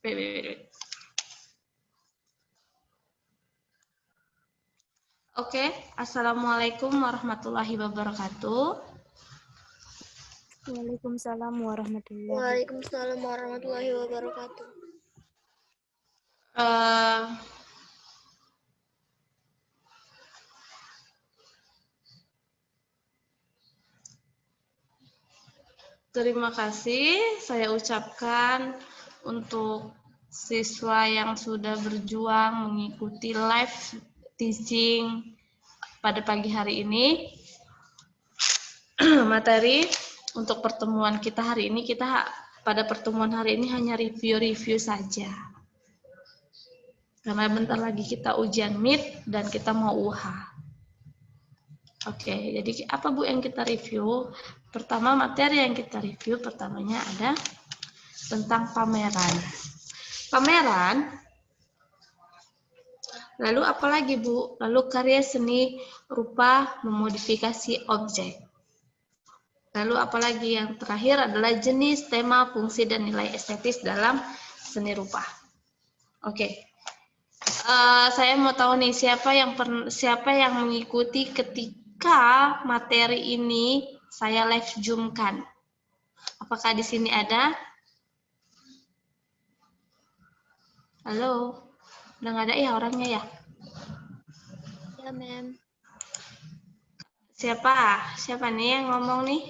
Oke, Assalamualaikum warahmatullahi wabarakatuh. Waalaikumsalam warahmatullahi wabarakatuh. Waalaikumsalam warahmatullahi wabarakatuh. Terima kasih saya ucapkan untuk siswa yang sudah berjuang mengikuti live teaching pada pagi hari ini. Materi untuk pertemuan kita hari ini, pada pertemuan hari ini hanya review-review saja. Karena bentar lagi kita ujian MIT dan kita mau UH. Oke, jadi apa Bu yang kita review? Pertama, materi yang kita review pertamanya ada tentang pameran. Pameran, lalu apa lagi Bu? Lalu karya seni rupa memodifikasi objek. Lalu apa lagi yang terakhir adalah jenis, tema, fungsi, dan nilai estetis dalam seni rupa. Oke. Saya mau tahu nih siapa yang mengikuti ketika materi ini saya live zoom-kan. Apakah di sini ada? Halo, udah nggak ada ya orangnya ya? Ya, Mem. Siapa nih yang ngomong nih?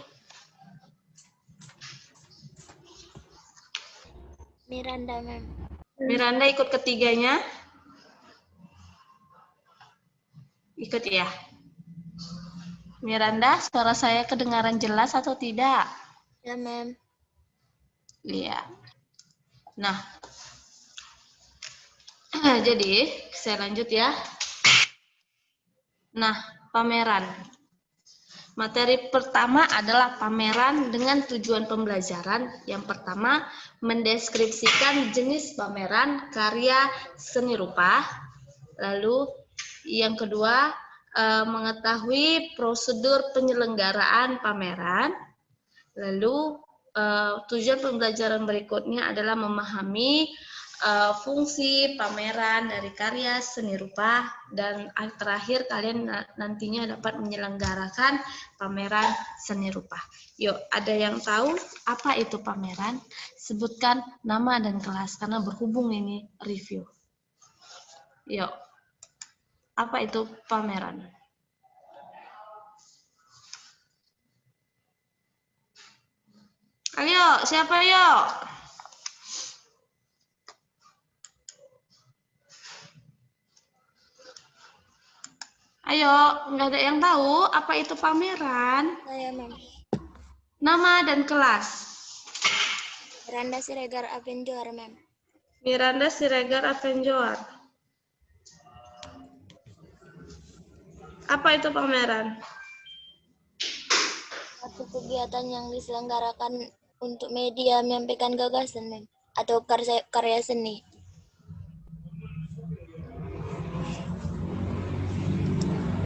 Miranda, Mem. Miranda ikut ketiganya? Ikut ya? Miranda, suara saya kedengaran jelas atau tidak? Ya, Mem. Iya. Nah, jadi saya lanjut ya. Nah, pameran. Materi pertama adalah pameran dengan tujuan pembelajaran. Yang pertama, mendeskripsikan jenis pameran karya seni rupa. Lalu yang kedua, mengetahui prosedur penyelenggaraan pameran. Lalu tujuan pembelajaran berikutnya adalah memahami fungsi pameran dari karya seni rupa, dan terakhir kalian nantinya dapat menyelenggarakan pameran seni rupa. Yuk, ada yang tahu apa itu pameran? Sebutkan nama dan kelas karena berhubung ini review. Yuk, apa itu pameran? Ayo, siapa yuk? Ayo, nggak ada yang tahu apa itu pameran? Saya, Mem. Nama dan kelas. Miranda Siregar Avenjoar, Mem. Miranda Siregar Avenjoar. Apa itu pameran? Satu kegiatan yang diselenggarakan untuk media menyampaikan gagasan, Mem. Atau karya seni.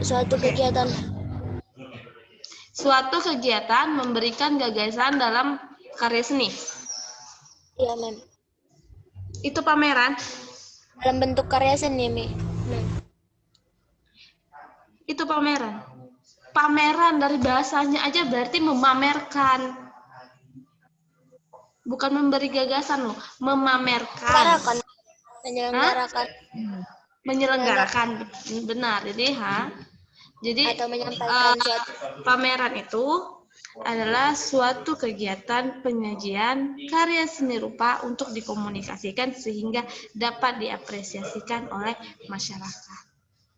Suatu kegiatan memberikan gagasan dalam karya seni. Iya, Mem. Itu pameran. Dalam bentuk karya seni, Mem. Itu pameran. Pameran dari bahasanya aja berarti memamerkan. Bukan memberi gagasan loh, memamerkan. Menyelenggarakan. Menyelenggarakan, benar. Jadi Atau menyampaikan suatu pameran itu adalah suatu kegiatan penyajian karya seni rupa untuk dikomunikasikan sehingga dapat diapresiasikan oleh masyarakat.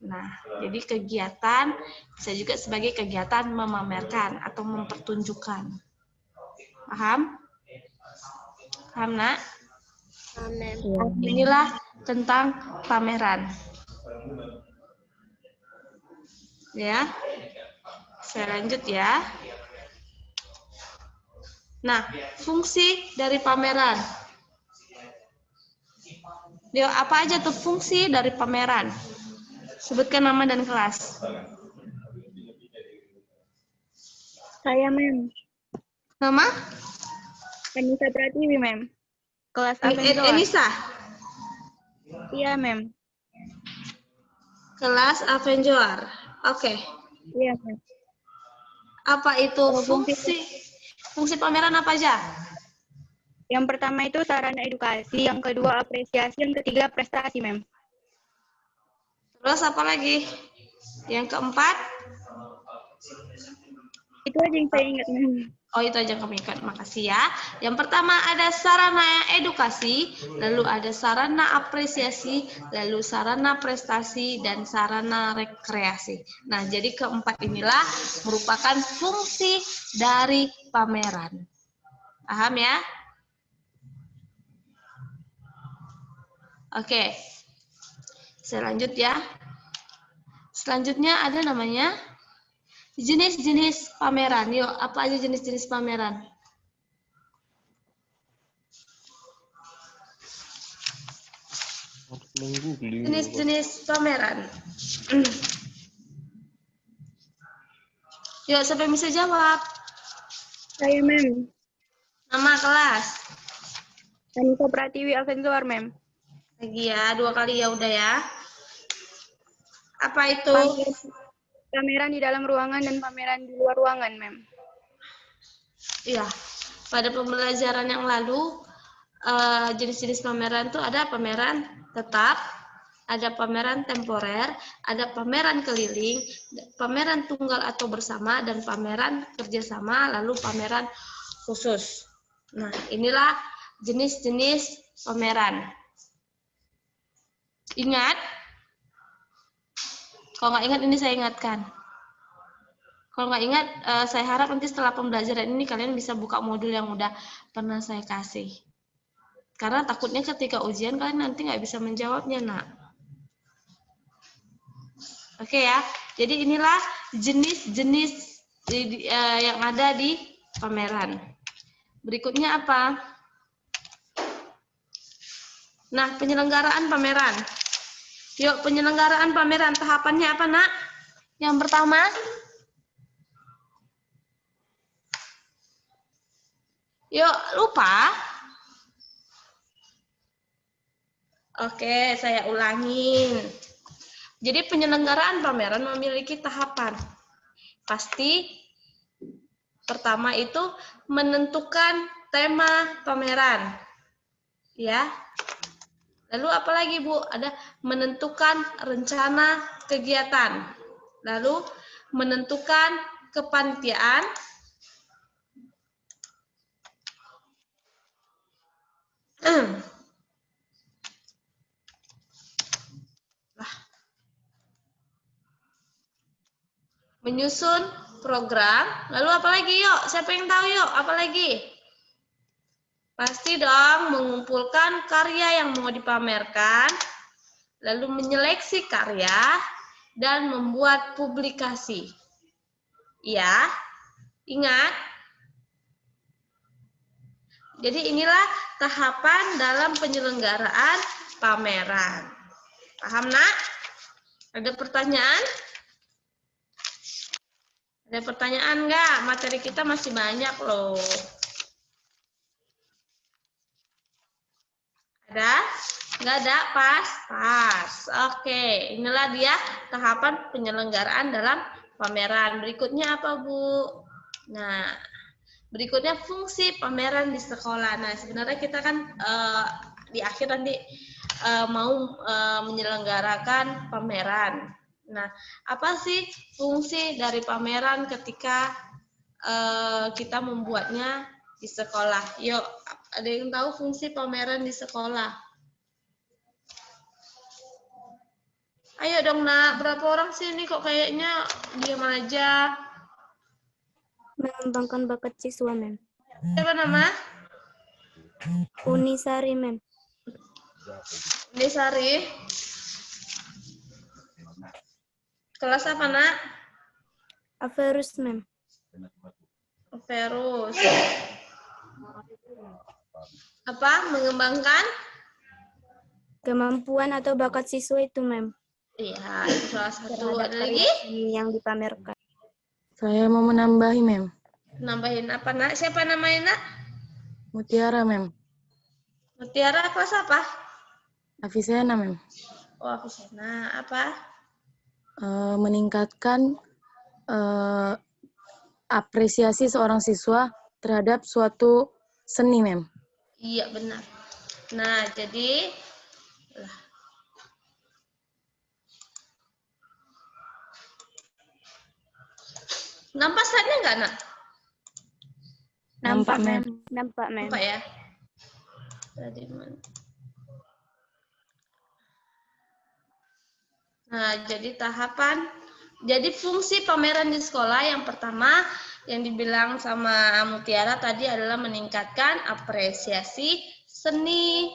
Nah, jadi kegiatan bisa juga sebagai kegiatan memamerkan atau mempertunjukkan. Paham? Paham, Nak? Mem. Inilah tentang pameran. Ya. Saya lanjut ya. Nah, fungsi dari pameran. Apa aja tuh fungsi dari pameran? Sebutkan nama dan kelas. Saya, Mem. Nama? Anissa Pratiwi, Mem. Kelas Avengers. Enisa, Iya, Mem. kelas Avenger. Oke. Iya, Mem. Apa itu Fungsi. fungsi pameran apa aja? Yang pertama itu sarana edukasi, yang kedua apresiasi, yang ketiga prestasi, Mem. Terus apa lagi? Yang keempat? Itu aja yang saya ingat, Mem. Oh, itu aja kami ingat. Makasih ya. Yang pertama ada sarana edukasi, lalu ada sarana apresiasi, lalu sarana prestasi, dan sarana rekreasi. Nah, jadi keempat inilah merupakan fungsi dari pameran. Paham ya? Oke. Saya lanjut ya. Selanjutnya ada namanya jenis-jenis pameran. Yuk, apa aja jenis-jenis pameran? Jenis-jenis pameran. Yuk, siapa yang bisa jawab? Saya, Mem. Nama kelas. Anissa Pratiwi Avengers, Mem. Lagi ya, 2 kali ya udah ya. Apa itu? Pameran di dalam ruangan dan pameran di luar ruangan, Mem. Iya, pada pembelajaran yang lalu jenis-jenis pameran itu ada pameran tetap, ada pameran temporer, ada pameran keliling, pameran tunggal atau bersama, dan pameran kerjasama, lalu pameran khusus. Nah, inilah jenis-jenis pameran. Ingat? Kalau nggak ingat, ini saya ingatkan. Kalau nggak ingat, saya harap nanti setelah pembelajaran ini kalian bisa buka modul yang udah pernah saya kasih. Karena takutnya ketika ujian kalian nanti nggak bisa menjawabnya, nak. Oke ya, jadi inilah jenis-jenis yang ada di pameran. Berikutnya apa? Nah, penyelenggaraan pameran. Yuk, penyelenggaraan pameran, tahapannya apa, nak? Yang pertama, yuk, lupa. Oke, saya ulangin. Jadi penyelenggaraan pameran memiliki tahapan. Pasti pertama itu menentukan tema pameran. Ya. Lalu apa lagi, Bu? Ada menentukan rencana kegiatan. Lalu menentukan kepanitiaan. Menyusun program, lalu apa lagi yuk? Siapa yang tahu yuk? Apa lagi? Pasti dong mengumpulkan karya yang mau dipamerkan, lalu menyeleksi karya, dan membuat publikasi. Ya, ingat. Jadi inilah tahapan dalam penyelenggaraan pameran. Paham, nak? Ada pertanyaan? Ada pertanyaan nggak? Materi kita masih banyak loh. Ada? Nggak ada? Pas? Pas. Oke, inilah dia tahapan penyelenggaraan dalam pameran. Berikutnya apa, Bu? Nah, berikutnya fungsi pameran di sekolah. Nah, sebenarnya kita kan di akhir nanti mau menyelenggarakan pameran. Nah, apa sih fungsi dari pameran ketika kita membuatnya di sekolah? Yuk, ada yang tahu fungsi pameran di sekolah? Ayo dong, nak. Berapa orang sih ini kok kayaknya diam aja? Mengembangkan bakat siswa, Mem. Siapa nama? Unisari, Mem. Unisari. Kelas apa, nak? Averus, Mem. Verus. Apa? Mengembangkan? Kemampuan atau bakat siswa itu, Mem. Iya, itu salah satu. Ada lagi? Yang dipamerkan. Saya mau menambahi, Mem. Nambahin apa, nak? Siapa namanya, nak? Mutiara, Mem. Mutiara kelas apa? Afisena, Mem. Oh, Afisena. Apa? Meningkatkan apresiasi seorang siswa terhadap suatu seni, Mem. Iya, benar. Nah, jadi nampak slide-nya nggak, Nak? Nampak, Mem. Nampak, Mem. Nampak ya? Tadi nah, jadi fungsi pameran di sekolah yang pertama yang dibilang sama Mutiara tadi adalah meningkatkan apresiasi seni,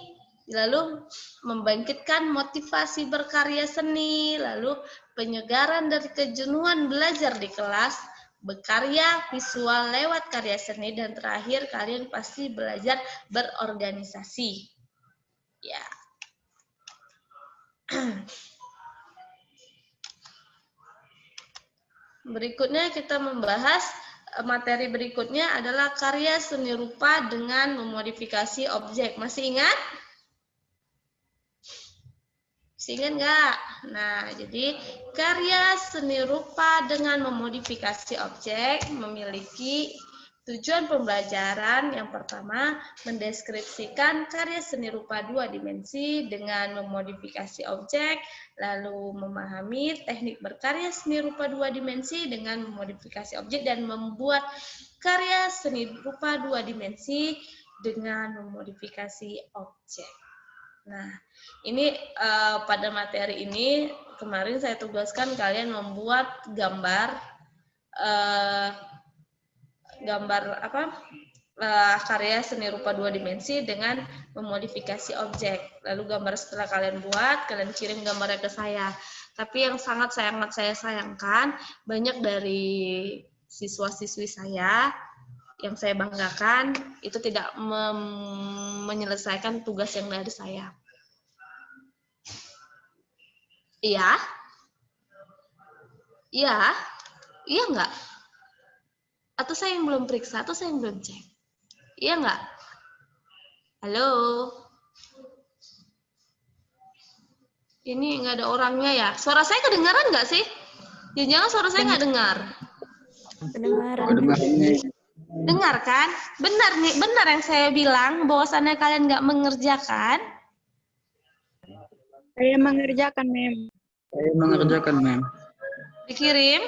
lalu membangkitkan motivasi berkarya seni, lalu penyegaran dari kejenuhan belajar di kelas, berkarya visual lewat karya seni, dan terakhir kalian pasti belajar berorganisasi. Ya. Berikutnya kita membahas materi berikutnya adalah karya seni rupa dengan memodifikasi objek. Masih ingat? Masih ingat nggak? Nah, jadi karya seni rupa dengan memodifikasi objek memiliki tujuan pembelajaran. Yang pertama, mendeskripsikan karya seni rupa 2 dimensi dengan memodifikasi objek, lalu memahami teknik berkarya seni rupa 2 dimensi dengan memodifikasi objek, dan membuat karya seni rupa 2 dimensi dengan memodifikasi objek. Nah, ini pada materi ini kemarin saya tugaskan kalian membuat gambar karya seni rupa 2 dimensi dengan memodifikasi objek. Lalu gambar setelah kalian buat, kalian kirim gambarnya ke saya. Tapi yang sangat saya sayangkan, banyak dari siswa-siswi saya yang saya banggakan itu tidak menyelesaikan tugas yang dari saya. Iya? Iya? Iya nggak? Atau saya yang belum periksa, atau saya yang belum cek? Iya nggak? Halo? Ini nggak ada orangnya ya? Suara saya kedengaran nggak sih? Jangan suara saya nggak dengar. Dengar kan? Benar nih, benar yang saya bilang bahwasannya kalian nggak mengerjakan. Saya mengerjakan, Mem. Saya mengerjakan, Mem. Dikirim?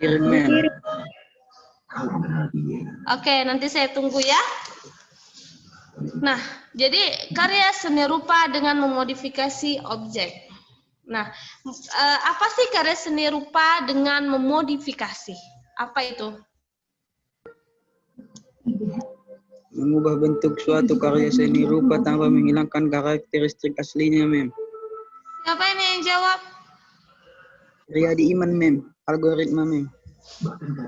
Kirim, Mem. Oke, nanti saya tunggu ya. Nah, jadi karya seni rupa dengan memodifikasi objek. Nah, apa sih karya seni rupa dengan memodifikasi? Apa itu? Mengubah bentuk suatu karya seni rupa tanpa menghilangkan karakteristik aslinya, Mem. Siapa ini yang jawab? Riyadi Iman, Mem. Algoritma, Mem.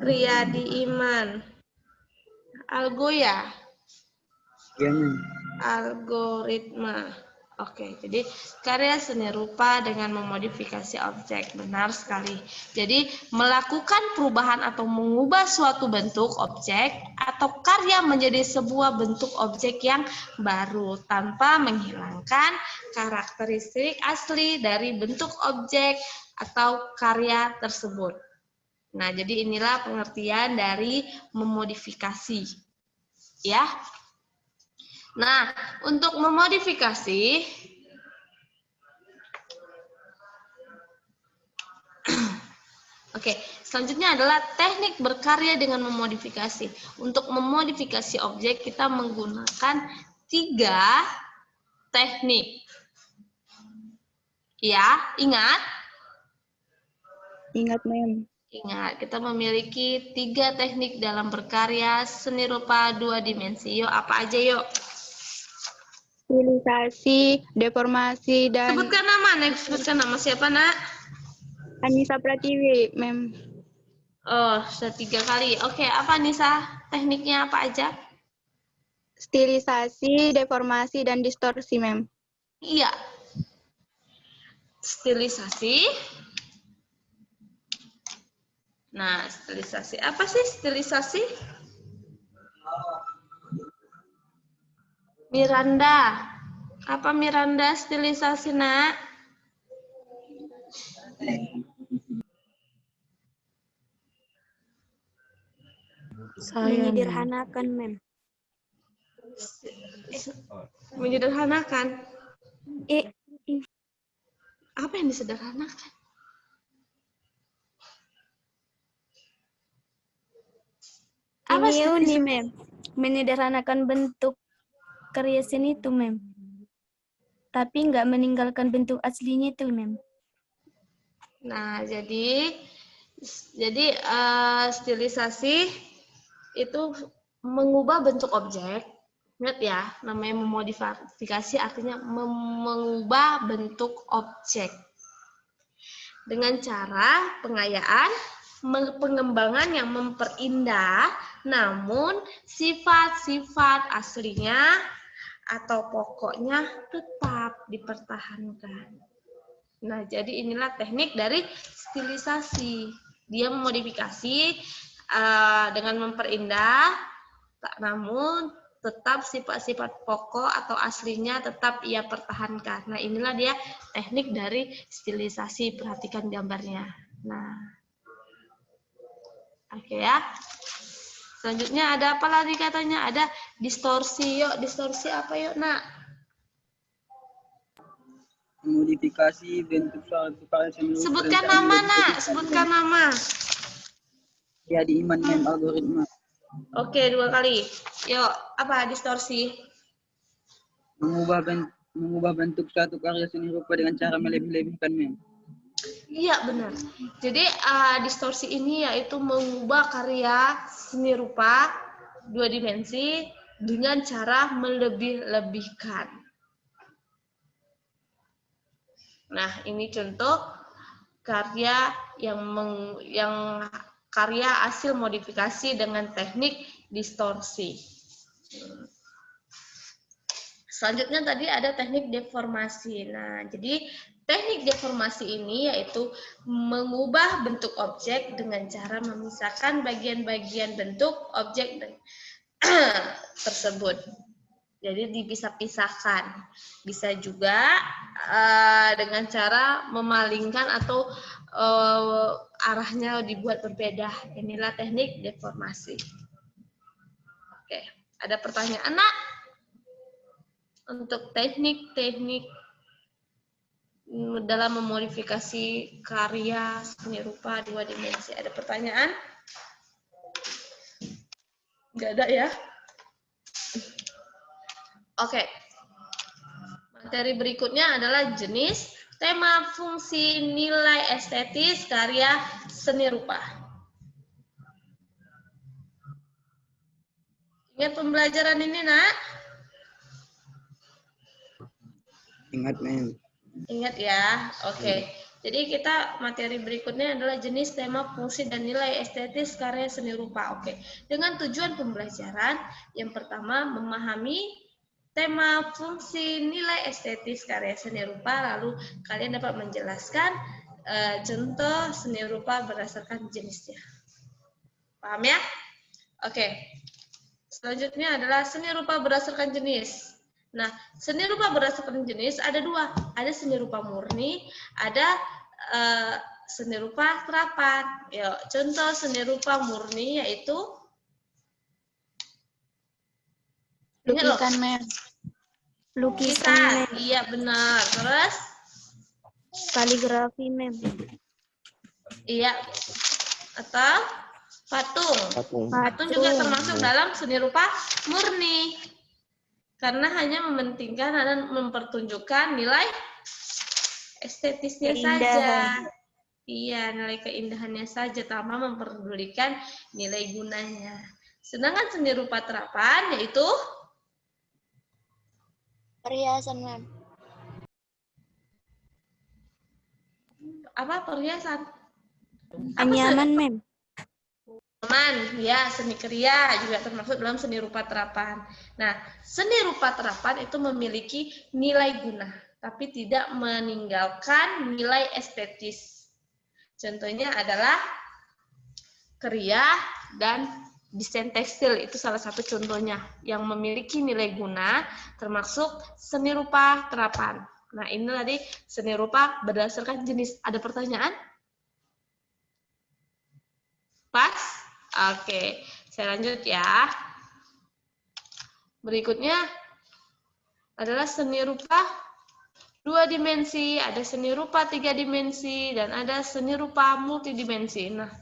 Riyadi Iman. Algo ya? Ya, Mem. Algoritma. Oke, jadi karya seni rupa dengan memodifikasi objek. Benar sekali. Jadi melakukan perubahan atau mengubah suatu bentuk objek atau karya menjadi sebuah bentuk objek yang baru tanpa menghilangkan karakteristik asli dari bentuk objek atau karya tersebut. Nah, jadi inilah pengertian dari memodifikasi. Ya. Nah, untuk memodifikasi, oke, selanjutnya adalah teknik berkarya dengan memodifikasi. Untuk memodifikasi objek, kita menggunakan 3 teknik. Ya, ingat? Ingat, Mem. Ingat, kita memiliki 3 teknik dalam berkarya seni rupa 2 dimensi. Yuk, apa aja yuk? Stilisasi, deformasi, dan Sebutkan nama, Nek. Sebutkan nama siapa, Nak? Anissa Pratiwi, Mem. Oh, sudah 3 kali. Oke, apa Nisa? Tekniknya apa aja? Stilisasi, deformasi, dan distorsi, Mem. Iya. Stilisasi. Nah, stilisasi. Apa sih stilisasi? Miranda. Apa Miranda stilisasi, Nak? Saya, Mem. Menyederhanakan, Mem. Menyederhanakan. Eh, Apa yang disederhanakan? Apa ini stilisasi? nih, Mem. Menyederhanakan bentuk karya seni itu, Mem. Tapi nggak meninggalkan bentuk aslinya itu, Mem. Nah, jadi stilisasi itu mengubah bentuk objek. Ingat ya, namanya memodifikasi artinya mengubah bentuk objek dengan cara pengayaan, pengembangan yang memperindah, namun sifat-sifat aslinya atau pokoknya tetap dipertahankan. Nah, jadi inilah teknik dari stilisasi. Dia memodifikasi dengan memperindah, namun tetap sifat-sifat pokok atau aslinya tetap ia pertahankan. Nah, inilah dia teknik dari stilisasi. Perhatikan gambarnya. Nah, oke ya. Selanjutnya ada apa lagi katanya? Ada distorsi. Yuk, distorsi apa yuk, Nak? Modifikasi bentuk suatu karya seni rupa Sebutkan dengan cara nama, Nak. melebihi Sebutkan nama. ya di Iman, Mem, algoritma. Oke, 2 kali. Yuk, apa distorsi? Mengubah bentuk suatu karya seni rupa dengan cara melebih-lebihkan, Mem. Iya, benar. Jadi, distorsi ini yaitu mengubah karya seni rupa 2 dimensi dengan cara melebih-lebihkan. Nah, ini contoh karya yang karya hasil modifikasi dengan teknik distorsi. Selanjutnya tadi ada teknik deformasi. Nah, jadi teknik deformasi ini yaitu mengubah bentuk objek dengan cara memisahkan bagian-bagian bentuk objek tersebut. Jadi dipisah-pisahkan. Bisa juga dengan cara memalingkan atau arahnya dibuat berbeda. Inilah teknik deformasi. Oke, ada pertanyaan, Nak? Untuk teknik-teknik dalam memodifikasi karya seni rupa 2 dimensi. Ada pertanyaan? Nggak ada ya? Oke. Materi berikutnya adalah jenis, tema, fungsi, nilai estetis karya seni rupa. Ingat pembelajaran ini, Nak? Ingat, Mem. Ingat ya. Oke. Jadi kita materi berikutnya adalah jenis, tema, fungsi, dan nilai estetis karya seni rupa. Oke. Dengan tujuan pembelajaran, yang pertama memahami tema, fungsi, nilai estetis karya seni rupa, lalu kalian dapat menjelaskan contoh seni rupa berdasarkan jenisnya. Paham ya? Oke. Selanjutnya adalah seni rupa berdasarkan jenis. Nah, seni rupa berdasarkan jenis ada 2. Ada seni rupa murni, ada seni rupa terapan. Yuk, contoh seni rupa murni yaitu lukisan, Mem. Lukisan, Mem. Iya, benar. Terus Kaligrafi, Mem. iya. Atau patung. Patung juga termasuk dalam seni rupa murni. Karena hanya mementingkan dan mempertunjukkan nilai estetisnya saja. Iya, nilai keindahannya saja tanpa memperdulikan nilai gunanya. Sedangkan seni rupa terapan yaitu Perhiasan, Mem. apa? Perhiasan. Anyaman, Mem. Ya, seni kriya juga termasuk dalam seni rupa terapan. Nah, seni rupa terapan itu memiliki nilai guna, tapi tidak meninggalkan nilai estetis. Contohnya adalah kriya dan desain tekstil itu salah satu contohnya yang memiliki nilai guna termasuk seni rupa terapan. Nah, ini tadi seni rupa berdasarkan jenis. Ada pertanyaan? Pas? Oke, saya lanjut ya. Berikutnya adalah seni rupa 2 dimensi, ada seni rupa 3 dimensi, dan ada seni rupa multidimensi. Nah,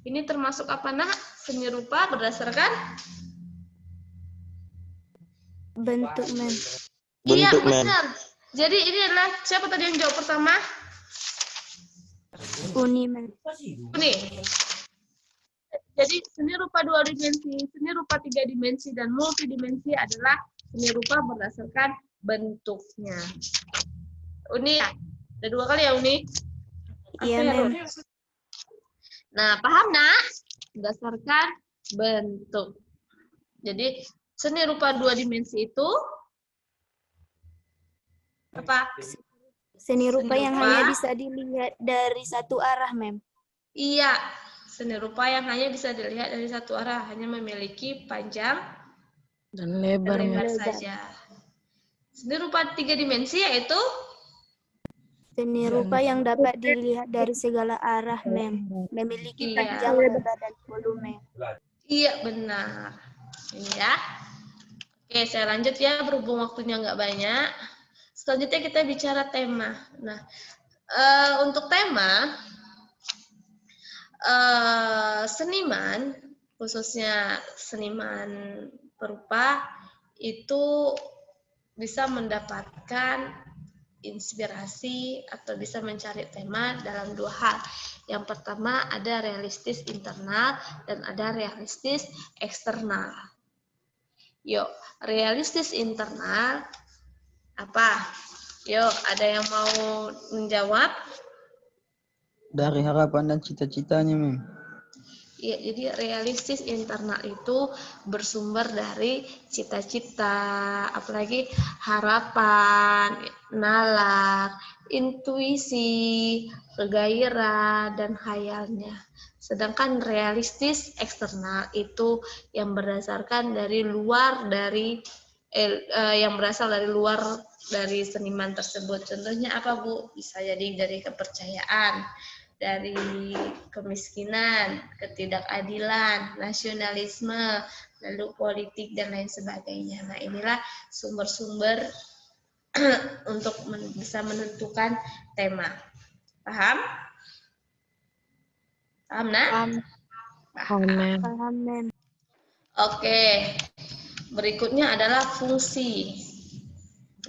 ini termasuk apa, Nak? Seni rupa berdasarkan bentuk, Mem. Iya, Bentuk, Mem. benar. Jadi ini adalah, siapa tadi yang jawab pertama? Uni, Mem. Ini. Jadi seni rupa 2 dimensi, seni rupa 3 dimensi, dan multidimensi adalah seni rupa berdasarkan bentuknya. Uni, ada 2 kali ya, Uni? Iya, Apa ya, Mem. Ru? Nah, paham, Nak? Berdasarkan bentuk. Jadi, seni rupa 2 dimensi itu apa? Seni rupa Seni yang rupa. hanya bisa dilihat dari satu arah, Mem. Iya, seni rupa yang hanya bisa dilihat dari satu arah, hanya memiliki panjang Dan lebar, dan lebar Mem. saja. Seni rupa 3 dimensi yaitu Seni rupa yang dapat dilihat dari segala arah, Mem. Memiliki Iya. panjang, lebar, dan volume. Iya, benar. Ini ya. Oke, saya lanjut ya, berhubung waktunya nggak banyak. Selanjutnya kita bicara tema. Nah, untuk tema, seniman, khususnya seniman perupa, itu bisa mendapatkan inspirasi atau bisa mencari tema dalam 2 hal. Yang pertama ada realistis internal dan ada realistis eksternal. Yuk, realistis internal apa? Yuk, ada yang mau menjawab? Dari harapan dan cita-citanya, Mem. Ya, jadi realistis internal itu bersumber dari cita-cita, apalagi harapan, nalar, intuisi, gairah, dan khayalnya. Sedangkan realistis eksternal itu yang berdasarkan dari luar dari yang berasal dari luar dari seniman tersebut. Contohnya apa, Bu? Bisa jadi dari kepercayaan, dari kemiskinan, ketidakadilan, nasionalisme, lalu politik, dan lain sebagainya. Nah, inilah sumber-sumber untuk bisa menentukan tema. Paham? Paham, Nak? Paham, Mem. Paham, Mem. Oke. Berikutnya adalah fungsi.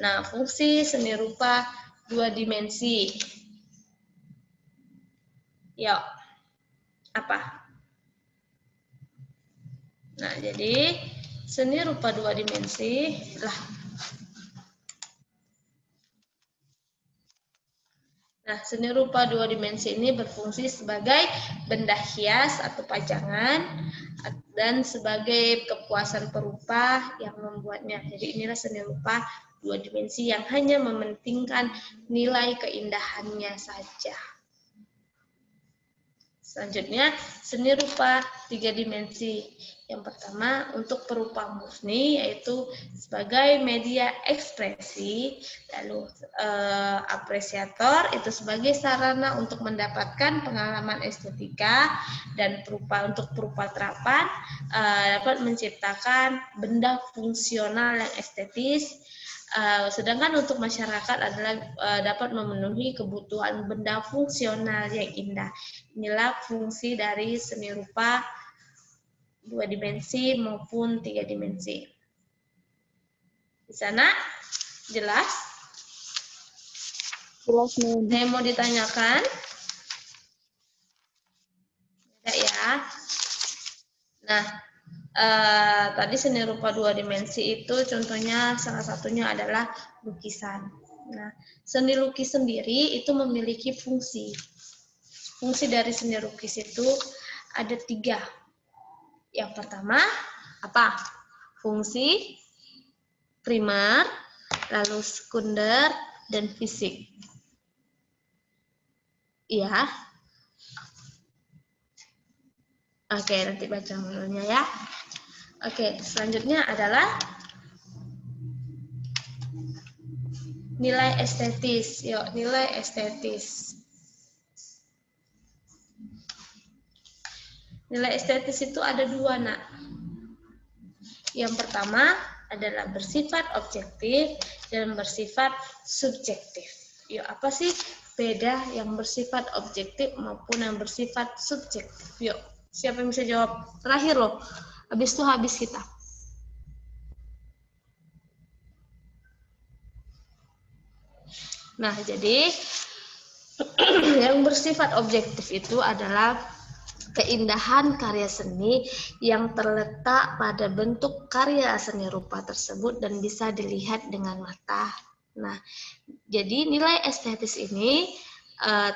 Nah, fungsi seni rupa 2 dimensi. Yuk, apa? Nah, jadi seni rupa 2 dimensi lah. Nah, seni rupa 2 dimensi ini berfungsi sebagai benda hias atau pajangan dan sebagai kepuasan perupa yang membuatnya. Jadi inilah seni rupa 2 dimensi yang hanya mementingkan nilai keindahannya saja. Selanjutnya, seni rupa 3 dimensi. Yang pertama, untuk perupa murni, yaitu sebagai media ekspresi, lalu apresiator itu sebagai sarana untuk mendapatkan pengalaman estetika, dan untuk perupa terapan dapat menciptakan benda fungsional yang estetis. Sedangkan untuk masyarakat adalah dapat memenuhi kebutuhan benda fungsional yang indah. Inilah fungsi dari seni rupa 2 dimensi maupun 3 dimensi. Di sana jelas? Jelas, Mem. Ada yang mau ditanyakan? Tidak ya? Nah, tadi seni rupa 2 dimensi itu contohnya salah satunya adalah lukisan. Nah, seni lukis sendiri itu memiliki fungsi. Fungsi dari seni lukis itu ada 3. Yang pertama, apa? Fungsi primer, lalu sekunder, dan fisik. Iya. Oke, nanti baca dulunya ya. Oke, selanjutnya adalah nilai estetis. Yuk, nilai estetis. Nilai estetis itu ada dua, Nak. Yang pertama adalah bersifat objektif dan bersifat subjektif. Yuk, apa sih beda yang bersifat objektif maupun yang bersifat subjektif? Yuk, siapa yang bisa jawab? Terakhir loh, habis itu habis kita. Nah, jadi yang bersifat objektif itu adalah keindahan karya seni yang terletak pada bentuk karya seni rupa tersebut dan bisa dilihat dengan mata. Nah, jadi nilai estetis ini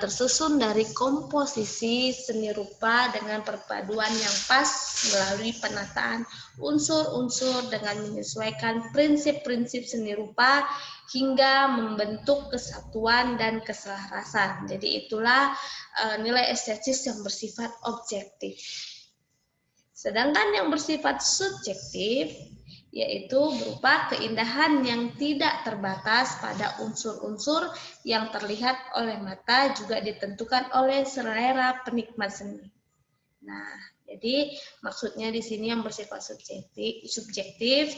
tersusun dari komposisi seni rupa dengan perpaduan yang pas melalui penataan unsur-unsur dengan menyesuaikan prinsip-prinsip seni rupa hingga membentuk kesatuan dan keselarasan. Jadi itulah nilai estetis yang bersifat objektif. Sedangkan yang bersifat subjektif yaitu berupa keindahan yang tidak terbatas pada unsur-unsur yang terlihat oleh mata, juga ditentukan oleh selera penikmat seni. Nah, jadi maksudnya di sini yang bersifat subjektif,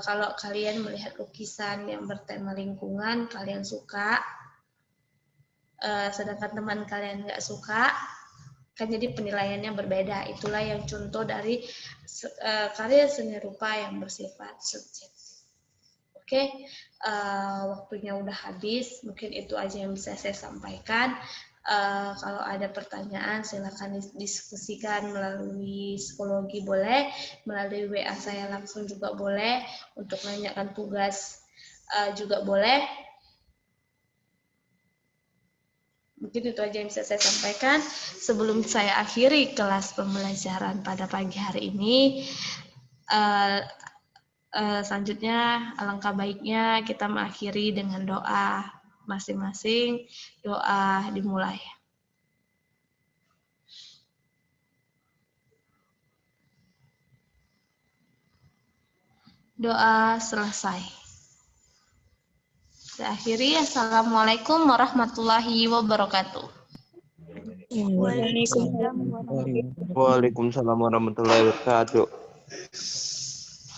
kalau kalian melihat lukisan yang bertema lingkungan, kalian suka, sedangkan teman kalian nggak suka, kan jadi penilaiannya berbeda. Itulah yang contoh dari karya seni rupa yang bersifat subjektif. Oke, waktunya udah habis. Mungkin itu aja yang bisa saya sampaikan. Kalau ada pertanyaan silakan diskusikan melalui psikologi boleh, melalui WA saya langsung juga boleh, untuk menanyakan tugas juga boleh. Mungkin itu aja yang bisa saya sampaikan. Sebelum saya akhiri kelas pembelajaran pada pagi hari ini, selanjutnya alangkah baiknya kita mengakhiri dengan doa masing-masing. Doa dimulai. Doa selesai. Saya akhiri. Assalamualaikum warahmatullahi wabarakatuh. Waalaikumsalam warahmatullahi wabarakatuh. Waalaikumsalam warahmatullahi wabarakatuh.